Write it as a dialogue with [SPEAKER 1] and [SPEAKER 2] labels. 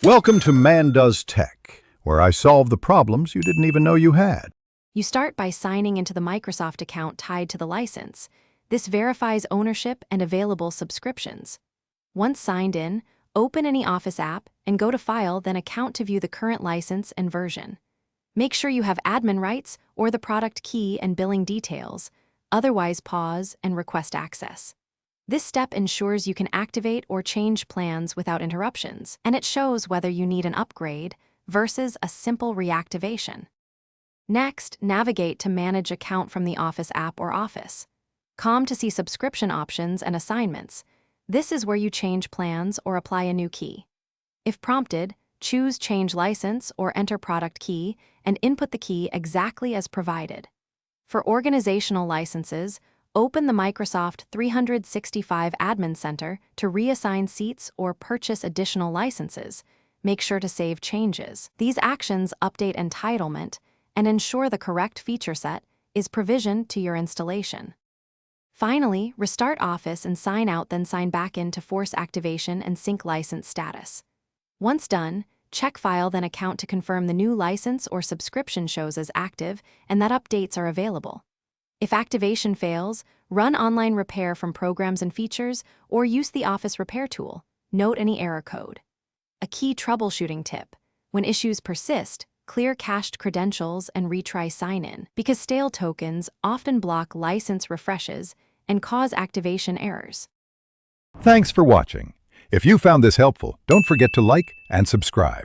[SPEAKER 1] Welcome to Man Does Tech, where I solve the problems you didn't even know you had.
[SPEAKER 2] You start by signing into the Microsoft account tied to the license. This verifies ownership and available subscriptions. Once signed in, open any Office app and go to File, then Account to view the current license and version. Make sure you have admin rights or the product key and billing details. Otherwise, pause and request access. This step ensures you can activate or change plans without interruptions, and it shows whether you need an upgrade versus a simple reactivation. Next, navigate to Manage Account from the Office app or Office. COM to see subscription options and assignments. This is where you change plans or apply a new key. If prompted, choose Change License or enter Product Key and input the key exactly as provided. For organizational licenses, open the Microsoft 365 Admin Center to reassign seats or purchase additional licenses. Make sure to save changes. These actions update entitlement and ensure the correct feature set is provisioned to your installation. Finally, restart Office and sign out, then sign back in to force activation and sync license status. Once done, check File, then Account to confirm the new license or subscription shows as active and that updates are available. If activation fails, run online repair from Programs and Features or use the Office Repair tool. Note any error code. A key troubleshooting tip: when issues persist, clear cached credentials and retry sign-in, because stale tokens often block license refreshes and cause activation errors.
[SPEAKER 1] Thanks for watching. If you found this helpful, don't forget to like and subscribe.